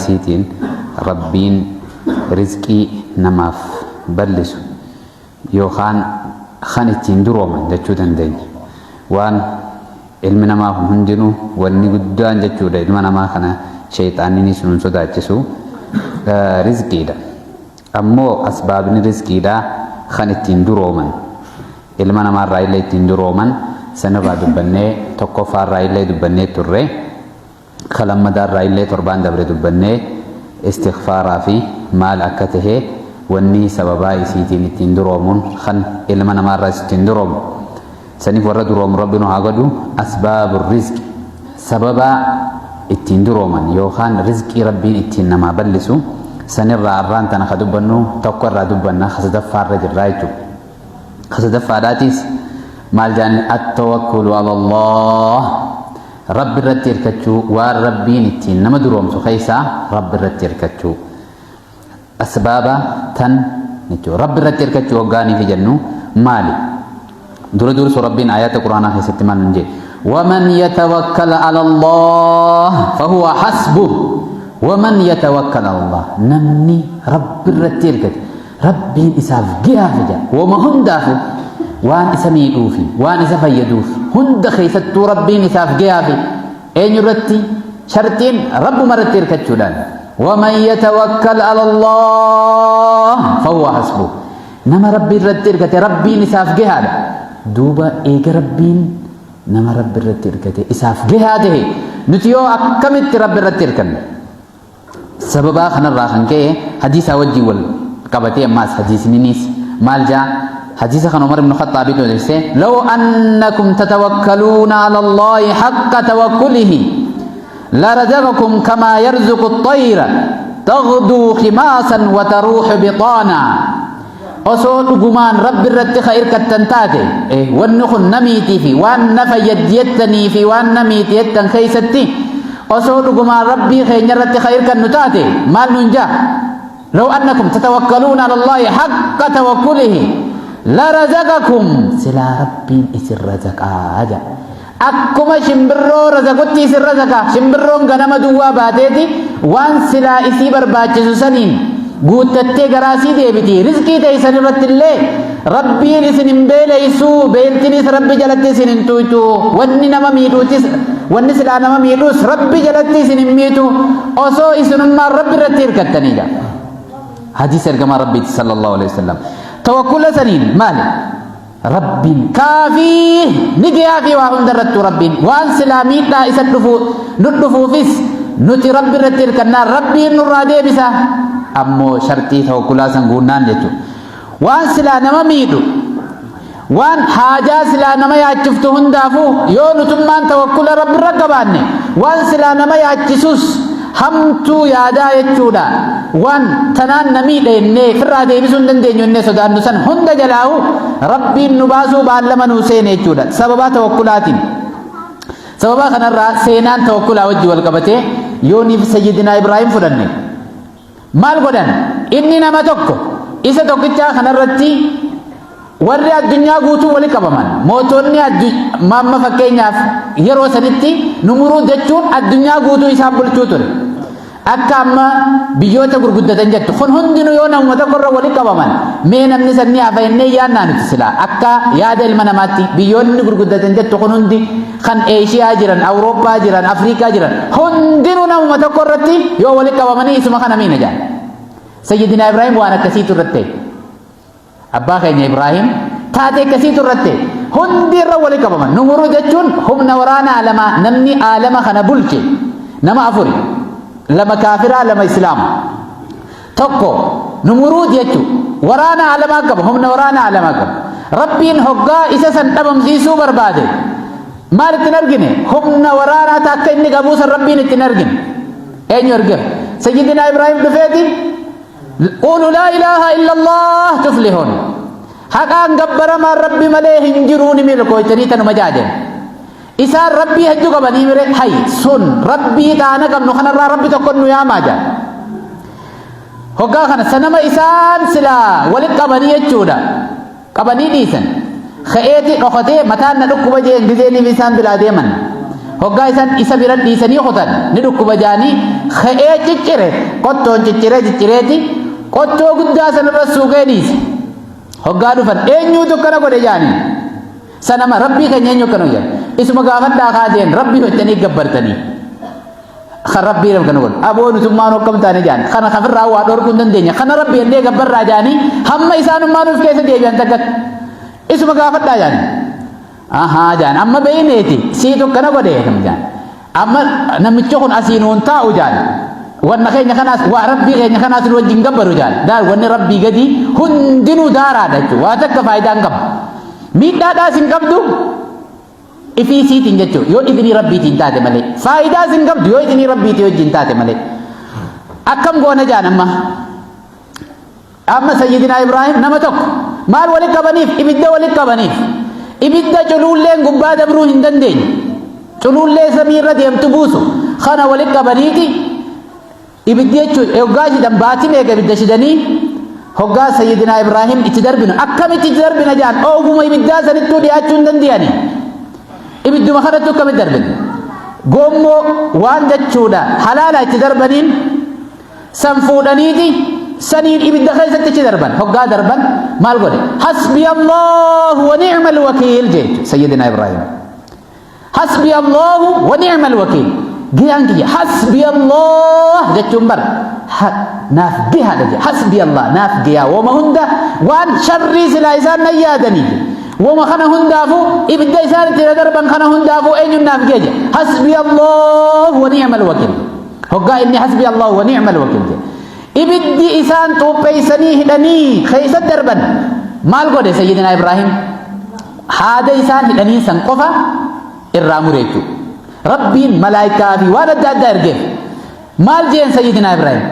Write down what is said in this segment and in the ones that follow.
إسيتين ربين رزقي نماف بلسو يوخان خانتين دروما جتشو دندين وان ilmi namaa hundinuu wanni guddaan jechuudha ilma namaa kana shayxaanni sun sodaachisu rizqiidha ammoo asbaabni rizqiidha kan ittiin durooman ilma namaa irraa illee ittiin durooman sanirraa dubbannee tokkoffaa irraa illee dubbannee turre kalammadaa irraa illee torbaan dabre dubbannee istighfaaraa fi maal akka tahe wanni sababaa isiitiin ittiin duroomuun kan ilma namaa irraa ittiin duroomu سنيف ورد روم ربنا عقدو أسباب الرزق سببا اتين درومن يوخان رزق ربي اتين نما بلسو سنر ران تنا خدبنو توقر ردبنا خسدفا رجل رايتو خسدفا داتيس مالجان التوكل على الله رب الرتير كتشو والربي اتين نما دروم سخيسا رب الرتير كتشو أسبابا تن نتشو رب الرتير كتشو وقاني في جنو مالي دور دور سورة ربين آيات القرآن في ستمان نجي ومن يتوكل على الله فهو حسبه ومن يتوكل على الله نمني رب الرتير كت ربي إساف جاه جا وما هندا في وان إسمي دوفي وان إساف يدوف هند خيست ربي إساف جاه في أين يرتي شرطين رب مرتير كتشولان ومن يتوكل على الله فهو حسبه نما ربي الرتير كت ربي إساف جاه دوبا إيجا ربين نما رب الرتير كته إساف جهاده نتيو أكملت رب الرتير كن سببا خنا راخن كه حديث أوجي وال كبتي أماس حديث نينيس مالجا حديث خنا عمر بن الخطاب يقول لو أنكم تتوكلون على الله حق توكله لرزقكم كما يرزق الطير تغدو خماسا وتروح بطانا osoo dhugumaan rabbi irratti khair kattantaate wanni kun namiitii fi waan nafa yaddiyettanii fi waan namiitii jettan keeysatti osoo dhugumaan rabbii keenya irratti khair kan nu taate maal nun jaa law annakum tatawakkaluuna ala allahi haqqa tawakkulihi larazaqakum silaa rabbiin isin razaqaa ja akkuma shimbirroo razaqutti isin razaqa shimbirroon ganama duwwaa baateeti waan silaa isii barbaachisu saniin guuttattee garaasii deebiti rizqii teeysan irrattillee rabbiin isin hin beeleysuu beeltinis rabbi jalatti isin hin tuytu wanni nama miidhuutis wanni silaa nama miidhuus rabbi jalatti isin hin miitu osoo isinummaan rabbi irratti hirkattanidha hadiis ergamaa rabbiiti sallallahu alaihi wasallam tawakkula saniin maali rabbiin kaafii ni gayaafi waa hundarrattu rabbiin waan silaa miidhaa isa dhufuufis nuti rabbi irratti hirkannaa rabbiin nurraa deebisa ammoo shartii tawakkulaa san guunnaan jechuudha waan silaa nama miidhu waan haajaa silaa nama yaachiftu hundaafuu yoo nutummaan tawakkula rabbi irra qabaanne waan silaa nama yaachisus hamtuu yaadaa jechuudha waan tanaan na miidheennee firraa deebisuu hin dandeenyu innee sodaannu san hunda jalaahu rabbiin nu baasuu baallama nuu seene jechuudha sababaa tawakkulaatiin sababaa kanarraa seenaan tawakkulaa wajji wal qabatee yooniif sayyidinaa Ibraahim fudhanne maal godhan inni nama tokko isa tokkichaa kanarratti warri addunyaa guutuu wali qabaman mootonni mamma fakkeenyaaf yeroo sanitti numuruu jechuun addunyaa guutuu isaan bulchuu ture akka amma biyyoota gurguddatan jettu kun hundinuu yoo namuma tokkorra wali qabaman mee namni sanni afayannee yaannaa nuti silaa akka yaada ilma namaatti biyyoonni gurguddatan jettu kun hundi kan eeshiyaa jiran awurooppaa jiran afriikaa jiran hundinuu namuma tokkorratti yoo wali qabamanii isuma kana miina jaan sayyidina Ibraahim waan akkasiitu irratti abbaa keenya Ibraahim taatee akkasiitu irratti hundi irra wali qabaman numuruu jechuun humna waraana alamaa namni alama kana bulche nama afuri lama kaafiraa lama islaama tokko numuruu jechuun waraana alamaa qaba humna waraana alamaa qaba rabbiin hoggaa isa san dhabamsiisuu barbaade maal ittiin argine humna waraanaa takka inni qabuusan rabbiin ittiin argine eenyu argine sayyidina Ibraahim dhufeeti قولوا لا إله إلا الله تفلحون حقان قبر ما ربي مليه انجروني ملكو جريتا مجاجين إسان ربي هجو قبني مري حي سن ربي تانا قبنو خنا ربي تقنو يا ماجا هقا خنا سنما إسان سلا ولد قبني يجودا قبني ديسن خيتي قخدي متان ندق بجي انجزيني بيسان بلا ديمن hoggaa isan isa bira dhiisanii qotan ni dhukkuba jaanii ka'ee ciccire qottoon ciccireeti qottoo guddaa sanarra suuqee dhiise hoggaa dhufan eenyuutu akkana godhe jaanii sanama rabbii keenya eenyu akkana jedhan isuma gaafadhaa kaajeen rabbii hojjanii gabbartanii kan rabbii nama kana godhu aboo nutummaan hokkam taane jaan kana kafirraa waa dhorkuu hin dandeenya kana rabbii endee gabbarraa jaanii hamma isaanummaan uf keessa deebi'an takkat isuma gaafadhaa jaanii ahaa jaan amma beeyneeti siitu akkana godhe kam jaan amma namichi kun asiinuun taa'u jaan wanna keenya kanaas waa rabbii keenya kanaas nu wajjin gabbaru jaan daar wanni rabbii gadi hundinuu daaraadha jechuudha waa takka faayidaan qabu miidhaadhaas hin qabdu ifii siitiin jechuudha yoo idinii rabbiitiin taate malee faayidaas hin qabdu yoo idinii rabbiitii wajjin taate malee akkam goona jaan amma sayyidinaa Ibraahim nama tokko maal walitti qabaniif ibidda walitti qabaniif ibidda culuulleen gubbaa dabruu hin dandeenye culuullee samii irra deemtu buusu kana walitti qabaniiti ibiddi jechuudha hoggaa shidan baatiin eega ibidda shidanii hoggaa sayyidinaa Ibraahim itti darbinu akkamitti itti darbina jaan ooguma ibiddaa sanittuu dhiyaachuu hin dandeenye ibidduma kanattu akkamitti darbina gommoo waan jechuudha halaala itti darbaniin san fuudhaniiti saniin ibidda keessatti itti darban hoggaa darban maal godhe hasbi allahu wa ni'mal wakiil jechu sayyidina Ibraahim hasbi allahu wa ni'mal wakiil giyaan kiyya hasbi allah jechuun bar naaf giha daje hasbi allah naaf giya wama hunda waan sharrii silaa isaan nan yaadanii wama kana hundaafu ibidda isaan itti darban kana hundaafu eenyuun naaf geeje hasbi allah wa ni'mal wakiil hoggaa inni hasbi allah wa ni'mal wakiil je ibiddi isaan xuupheeysanii hidhanii keessa darban maal godhe sayyidina Ibraahim haada isaan hidhanii san qofa irraa mureechu rabbiin malaayikaa fi waan adda addaa ergeef maal jeen sayyidina Ibraahim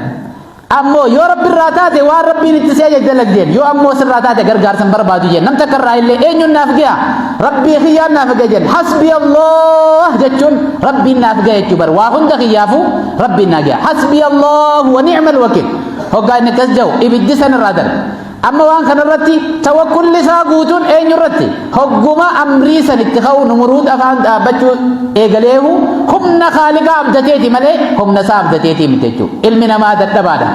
ammoo yoo rabbi irraa taate waan rabbiin itti see dalagdeen yoo ammoo sirraa taate gargaarsan barbaadu jeen nam takka irraa illee eenyuun naaf ga'a rabbii kiyyaan naaf ga'a jeen hasbi allah jechuun rabbiin naaf ga'a jechuu bar waa hunda kiyyaafu rabbiin naa ga'a hasbi allah wa ni'mal wakiil hoggaa inni akkas jahu ibiddi san irraa darbe amma waan kanarratti tawakkulli isaa guutuun eenyurratti hogguma amrii san itti ka'u numuruud afaan dhaabbachuu eegaleehu humna khaaliqaa abdateeti malee humna isaa abdateeti miti jechuudha ilmi namaa dadhabaadha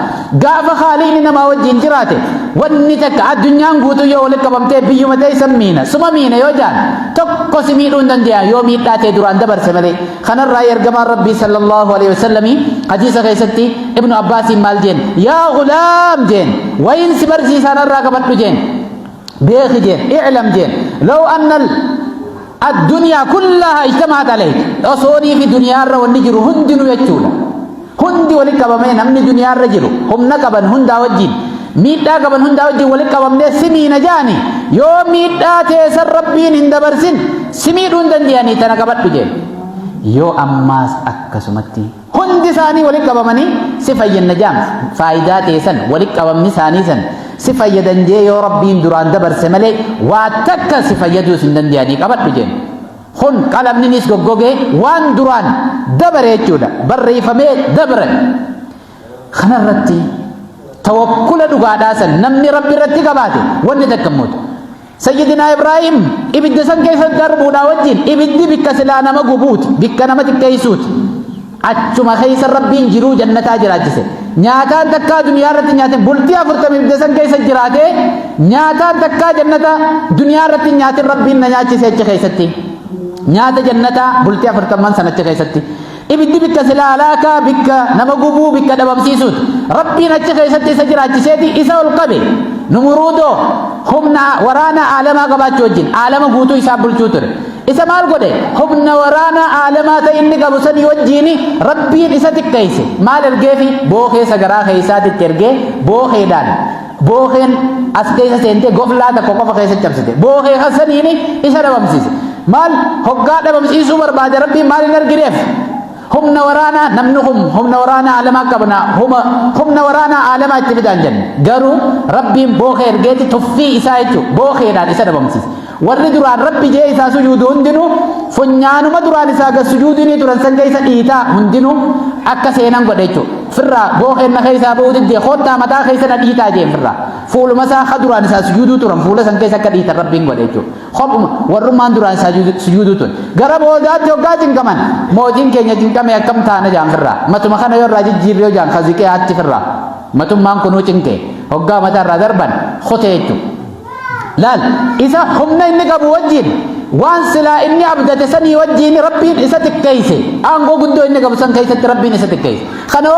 gaafa khaaliqni namaa wajjin jiraate wanni takka addunyaan guutuu yoo walitti qabamtee biyyuma ta'e san miina suma miina yoo jaan tokko si miidhuu hin dandeenya yoo miidhaatee duraan dabarse malee kanarraa ergamaan rabbii sallallahu alaihi wasallamii hadiisa keessatti ibnu abbaasiin maal jeen yaa gulaam jeen wayin si barsiisaan irraa qabadhu jeen beeki jeen i'lam jeen law anna الدنيا كلها اجتمعت عليك أصوني في دنيا الرا والنجر هندي يجولا هندي ولك بمن أمن دنيا الرجل هم نكبن هندا وجين ميتا كبن هندا وجين ولك بمن سمي نجاني يوم ميتا تيسر ربين هند برسن سمي دون دياني تنكبت بجين يو أماس أكسمتي هندي ساني ولك بمني سفي النجام فايدات تيسن ولك بمن ساني سن sifayadan je yo rabbiin duraan dabarse malee waa takka sifayaduu sin dandeeyanii qabadhu jeen kun qalamninis goggoge waan duraan dabare jechuudha barreeffamee dabran kanarratti tawakkula dhugaadhaasan namni rabbi irratti qabaate wanni takka muutu sayyidina Ibraahim ibidda san keessa darbuudhaa wajjin ibiddi bikka silaa nama gubuuti bikka nama xiqqeessuuti achuma keessa rabbiin jiruu jannataa jiraachise nyaataan takkaa duniyaa irratti nyaatin bultii 40 ibidda san keessa jiraate nyaataan takkaa jannata duniyaa irratti nyaatin rabbiin na nyaachise achi keessatti nyaata jannataa bultii 40 san achi keessatti ibiddi bikka silaa alaakaa bikka nama gubuu bikka dhabamsiisuuti rabbiin achi keessatti isa jiraachiseeti isa ol qabe numuruudoo humna waraana aalamaa qabaachuu wajjin aalama guutuu isaa bulchuu ture isa maal godhe humna waraana aalamaa ta'e inni qabu sanii wajjiini rabbiin isa xiqqeesse maal ergeefi bookee sagaraa keessaatitti ergee bookeedhaan bookeen as keessa seentee goflaa takko qofa keessa cabsite bookee kasaniini isa dhabamsiise maal hoggaa dhabamsiisuu barbaade rabbiin maal hin ergineef humna waraana namni humna waraana aalamaa qabna humna waraana aalamaa itti fidaan jenne garuu rabbiin bookee ergeeti tuffii isaa jechuu bookeedhaan isa dhabamsiise warri duraan rabbi jee isaa sujuudu hundinuu funyaanuma duraan isaa gas sujuudinii turan san keessa dhiitaa hundinuu akka seenan godhe jechuudha فرا بوخن خيسا بود دي خوتا متا خيسا نديتا جي فرا فول مسا خدران سا سجودو ترم فول سن كيسا كديتا ربين وديچو خب ورمان دران سا سجودو تون غرب ودا جو گاجين كمان موجين كينيا جين كم يكم تانا جام فرا متو مخنا يور راجي جيريو جان خزيكي ات فرا متو مان كنو چنكي هوغا متا رادربان خوتيچو لال اذا خمنا انك ابو وجين وان سلا اني عبدت سني وجين ربي اساتك كيسه انغو غدو انك ابو سن كيسه ربي اساتك كيسه خنو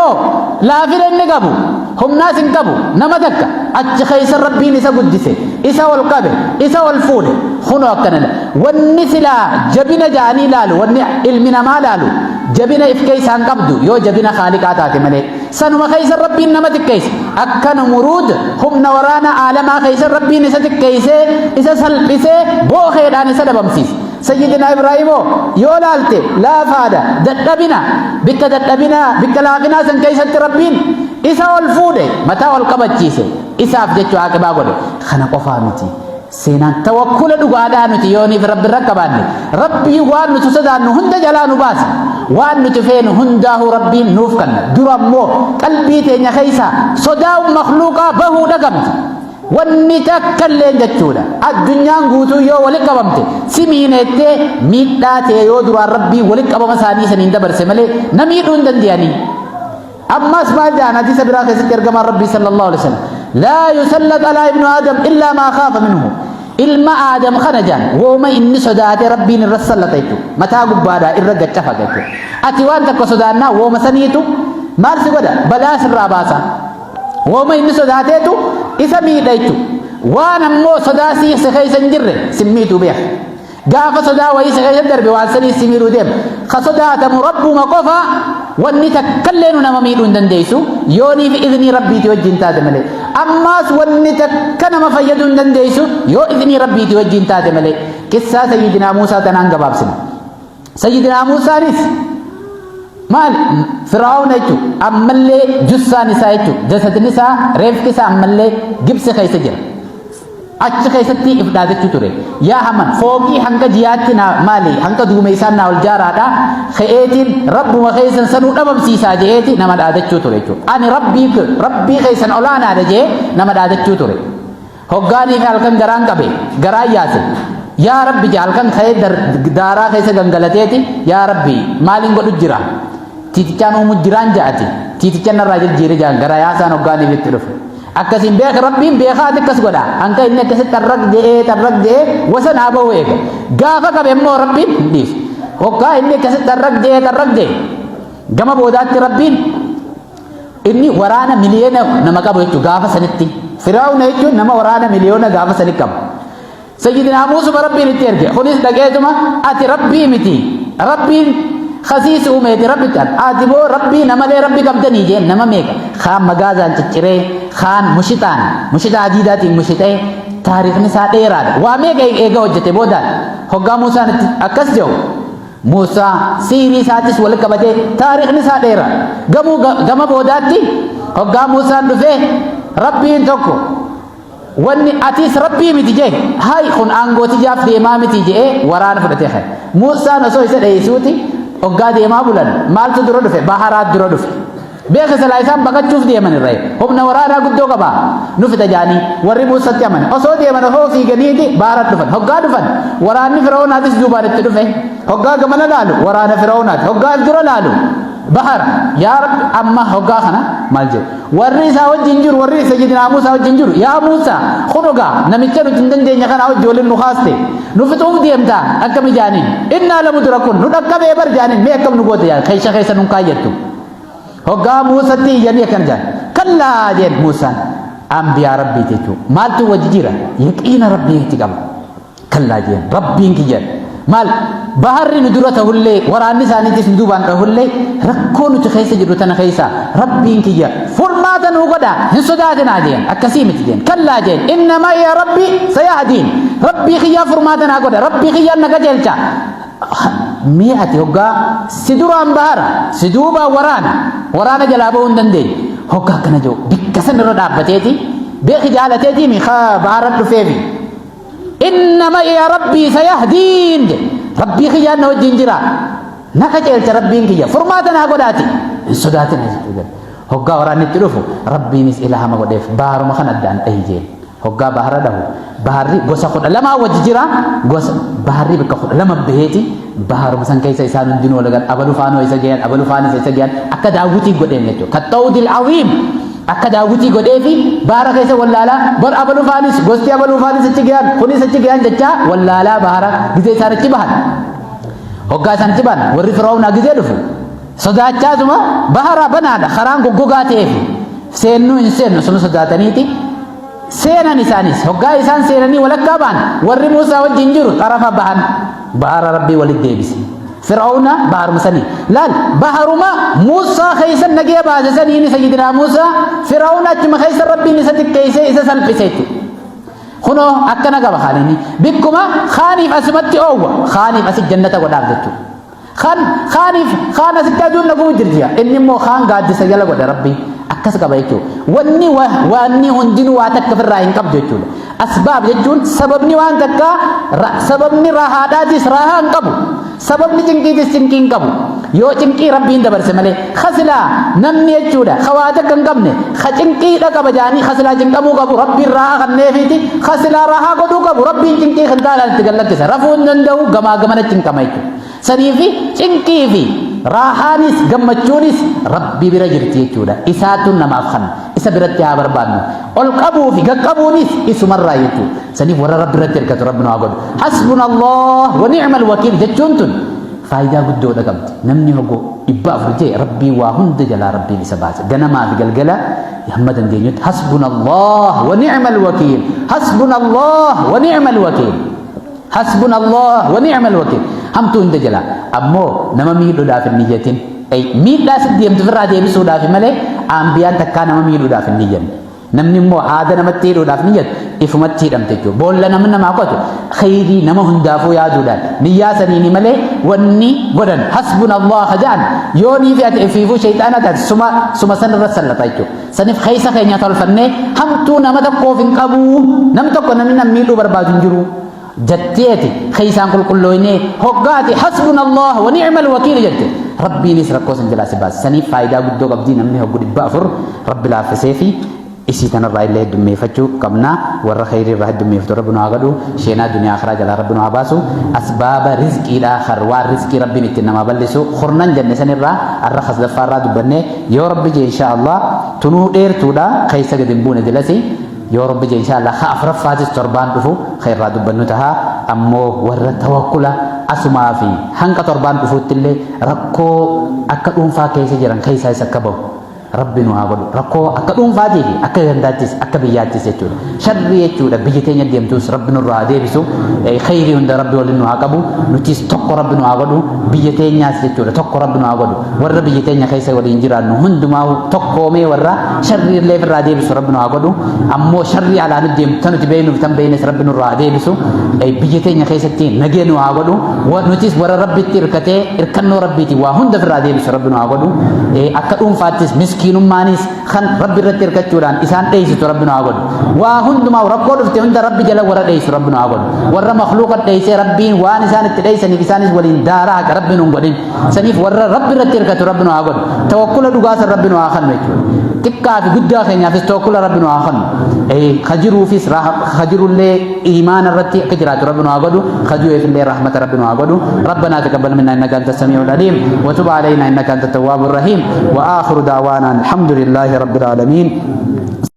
لا فيل انك ابو هم ناس انكبو نمدك اتش خيس ربي نسا قدسه اسا والقبر اسا والفول خنو اكنن والنسلا جبنا جاني لالو ون علمنا ما لالو جبنا افكيس ان قبدو يو جبنا خالقات ملي سنو ما خيس ربي نمدك كيس اكن مرود هم نورانا عالم خيس ربي نساتك كيسه اسا سلبسه بو خيدان سدبمسيس سيدنا ابراهيم يولالته لا فادا ددبنا بك ددبنا بك لاقنا سن كيسه ربين isa ol fuudhe mataa ol qabachiise isaaf jechuu aqibaa godhe kana qofaa miti seenaan tawakkula dhugaadhaa nuti yooniif rabbi rakkabaanne rabbii waan nuti sodaannu hunda jalaa nu baasa waan nuti feenu hundaahu rabbiin nuuf kanna dura ammoo qalbii teenya keessa sodaa'u makhluuqaa bahuu dhagamti wanni takkalleen jechuudha addunyaan guutuu yoo walitti qabamte si miinettee miidhaa ta'e yoo duraan rabbii walitti qabama isaanii saniin dabarse malee namiidhuu hin danda'anii أما اسمع جانا حديث براك ذكر كما ربي صلى الله عليه وسلم لا يسلط على ابن آدم إلا ما خاف منه إلما آدم خنجان وما إني صدات ربي نرسلتيتو متى قبادا إرقى تفقيتو أتوان تكو صدانا وما سنيتو مارس قدا بلاس الراباسا وما إني صداتيتو إسمي ديتو وانا مو صداسي سخيسا جر سميتو بيح قاف صدا ويس غير دربي والسني سميرو ديم خصدات مرب مقفا واني تكلن نماميدون دنديسو يوني في اذن ربي توجين تادملي اماس واني تكن مفيدون دنديسو يو اذن ربي توجين تادملي قصه سيدنا موسى تنان غبابسن سيدنا موسى نس مال فرعون ايتو امله جسان نسايتو جسد نساء ريف كسا امله جبس خيسجر achi keessatti ifdaadachuu ture yaa haman fooqii hanga jiyaatti na maali hanga duumeysaan na ol jaaraadha kheetiin rabbuma keessan sanuu dhabamsiisaa jeeti nama dhaadachuu ture jechuudha ani rabbii keessan olaanaadha jee nama dhaadachuu ture hoggaanii fi halkan garaan qabe garaa yaase yaa rabbi jee halkan ka'ee daaraa keessa gangalateeti yaa rabbi maaliin godhu jira tiitichaan uumu jiraan jaati tiitichaan irraa jijjiire jaan garaa yaasaan hoggaanii itti dhufe akkasin beek rabbiin beekaati akkas godha hanka inni akkasitti tarraq jee wasan haa bahu eega gaafa qabe immoo rabbiin hin dhiisu hoggaa inni akkasitti tarraq jee gama boodaatti rabbiin inni waraana miliyoona nama qabu jechuudha gaafa sanitti firaa'uuna jechuun nama waraana miliyoona gaafa sanitti qabu sayyidinaa muusuma rabbiin itti erge kunis dhaqeetuma ati rabbii miti rabbiin خسيس أمتي ربي كان آدبو ربي نمالي ربي كمتني جين نما ميكا خام مغازان تشري خان مشتا عديداتي مشتا تاريخ نساء ديراد واميكا ايغا وجته بودان هقا موسى أكس جو موسى سيري ساتس ولكبته تاريخ نساء ديراد غمو بوداتي هقا موسى نفه ربي انتوكو wanni atis rabbii miti jee hay kun aangooti jaaf deemaa miti jee waraana fudhatee ka'e Muusaan osoo isa dheeysuuti hoggaa deemaa bulan maaltu dura dhufe baharaat dura dhufe beeka silaa isaan baqachuuf deeman irree humna waraanaa guddoo qaba nu fita jaanii warri Muusatti amane osoo deeman osoo fiiganiiti baharaat dhufan hoggaa dhufan waraanni Fir'aawunaatis duubaan itti dhufe hoggaa gamana laalu waraana Fir'aawunaati hoggaa dura laalu bahara yaa rabbi amma hoggaa kana maal jedhu warri isaa wajjin jiru warri sayyidinaa Muusaa wajjin jiru yaa Muusaa khunugaa namicha nuti hin dandeenya kana wajji waliin nu haaste nu fixuuf deemta akkami jaaniin innaa lamudrakun nu dhaqqabee bar jaaniin mee akkam nu goote jaan keessa nun kaayyattu hoggaa Muusatti iyyanii akkana jaan kallaa jeen Muusaan anbiyaa rabbii jechuu maaltu wajji jira yaqiina rabbiitti qaba kallaa jeen rabbiin kiyyan maal baharri nu dura tahullee waraanni isaaniitis nu duubaan tahullee rakkoo nuti keessa jirru tana keessa rabbiin kiyya furmaata nu godha hin sodaatinaa jeen akkasii miti jeen kallaa jeen innamaa ya rabbi sayahdiin rabbii kiyya furmaata naa godha rabbii kiyya na qajeelcha mee ati hoggaa si duraan bahara si duubaa waraana jalaa bahuu hin dandeenye hoggaa akkana jiru bikka san irra dhaabbateeti beeki jaalateetii mi bahara dhufeefi إنما يا ربي سيهدين ربي خيانة وجين جرا نكجلت ربي كيا فرماتنا قداتي صداتنا hoggaa waraanni itti dhufu rabbiinis ilhama godheef baharuma kan addaan dhahijeen hoggaa bahara dhahu baharri gosa 12 wajji jira gosa baharri bakka 12 baheeti baharuma san keessa isaan hundinuu walagan abalu faanoo isa geeyan abalu faanis isa geeyan akka daawwitii godheen jechuudha katta'udil awiim akka daawwitii godheefi bahara keessa wallaalaa bar abalu faanis gosti abalu faanis achi geeyan kunis achi geeyan jecha wallaalaa bahara gizee isaan achi bahan hoggaa isaan achi bahan warri firaa'uunaa gizee dhufu sodaachaa bahara banaadha karaan goggogaa ta'eef seennuu hin seennu sunu sodaataniiti seenan isaanis hoggaa isaan seenanii walakkaa ba'an warri Muusaa wajjin jiru xarafa bahan bahara rabbii walitti deebise fir'auna baharuma sanii laal baharuma Muusaa keeysan nagee baase saniini sayyidinaa Muusaa fir'auna achuma keeysan rabbiin isa xiqqeeyse isa salphise kunoo akkana qaba khaalini bikkuma khaaniif asumatti oowwa khaaniif asi jannata godhaaf jechuudha khaan asitti aduun naguu jirjiya inni immoo khaan gaaddisa jala godha rabbii akkas qaba jechuudha wanni hundinuu waa takka ofirraa hin qabdu jechuudha asbaab jechuun sababni waan takka sababni raahaadhaatis raahaa hin qabu sababni cinqiitis cinqii hin qabu yoo cinqii rabbiin dabarse malee khasilaa namni jechuudha khawaa takka hin qabne cinqiidha qaba jaanii khasilaa cinqamuu qabu rabbiin raahaa kanneefiiti khasilaa raahaa godhuu qabu rabbiin cinqii kan taalaan itti gallakkisa rafuu hin danda'u gamaa gamana cinqama jechuudha saniifi cinqii fi raahaanis gammachuunis rabbii bira jirti jechuudha isaatu namaaf kan isa biratti haa barbaadnu ol qabuu fi gaqqabuunis isumarraa jechuudha saniif warra rabbi irratti hirkatu rabbi nu haa godhu hasbunallah wa ni'mal wakiil jechuun tun faayidaa guddoodha qabdi namni hogoo 400 jee rabbii waa hunda jalaa rabbiin isa baasa ganamaa fi galgala hamma dandeenyutti hasbunallah wa ni'mal wakiil hasbunallah wa ni'mal wakiil hasbunallah wa ni'mal wakiil hamtu hunda jala ammoo nama miidhuudhaaf hin niyyatin miidhaa deemtu firraa deebisuudhaaf malee ambiyaan takkaa nama miidhuudhaaf hin niyyanne namni immoo aada namatti hidhuudhaaf niyyatu ifumatti hidhamte jechuudha boolla namni namaa qotu khayrii nama hundaafuu yaaduudhaan niyyaa saniini malee wanni godhan hasbunallah jedhan yoo nii fi ati ifiifuu shayxaana taate suma sanirra sallata jechuudha saniif keessa keenya tolfannee hamtuu nama tokkoof hin qabu namni tokko namni nama miidhuu barbaadu hin jiru جتيتي خيسان كل كلويني هقاتي حسبنا الله ونعم الوكيل جتي ربي نسر كوسن جلاس باس سني فايدة قدو قبدين أمني هقولي بافر رب العافسيفي isi tanarraa illee dummeeffachuu qabna warra khayrii irraa dummeeffatu rabbinu haa godhu sheenaa duniyaa akhiraa jalaa rabbinu haa baasu asbaaba rizqiidha kharwaa rizqii rabbiin itti nama bal'isu khurnan jenne sanirraa arra khasdaffaarraa dubbanne yoo rabbi je insha Allah tunuu dheertuudha keessa gadi hin buune dilasi yoo rabbi je insha Allah afraffaatis torbaan dhufu khayrraa dubbannu taha ammoo warra tawakkula asumaa fi hanga torbaan dhufuutti illee rakkoo akka dhuunfaa keessa jiran keessa isa akka bahu ربنا هاقولوا ركوا أكدون فادي أكدن داتيس أكبياتيس يجودا شر يجودا بيجتين يديم توس ربنا الرادي بسو خيري عند ربي ولنا هاقبو نتيس تق ربنا هاقولوا بيجتين ياس يجودا تق ربنا هاقولوا ور بيجتين يخيسة ولينجرا نهند ما تقومي ورا شر اللي في الرادي بسو ربنا هاقولوا أمو شر على نديم تنو تبين وتم بين ربنا الرادي بسو بيجتين يخيسة تين نجينو هاقولوا ونتيس ور ربي تركته إركنو ربي تي وهند في الرادي بسو ربنا هاقولوا أكدون فاتيس مسكينumaanis kan rabbi irratti hirkachuudhaan isaan dheeysitu rabbinu haa godhu waa hundumaa rakkoo dhufte hunda rabbi jala warra dheeysu rabbinu haa godhu warra makhluuqa dheeysee rabbiin waan isaan itti dheeysaniif isaanis waliin daaraa haqa rabbiin hin godhin saniif warra rabbi irratti hirkatu rabbinu haa godhu tawakkula dhugaasan rabbinu haa kennu jechuudha xiqqaa fi guddaa keenyaafis tawakkula rabbinu haa kennu kajiruufis kajirullee iimaana irratti akka jiraatu rabbinu haa godhu kajuufillee rahmata rabbinu haa godhu ربنا تقبل منا انك انت السميع العليم وتب علينا انك انت التواب الرحيم واخر دعوانا الحمد لله رب العالمين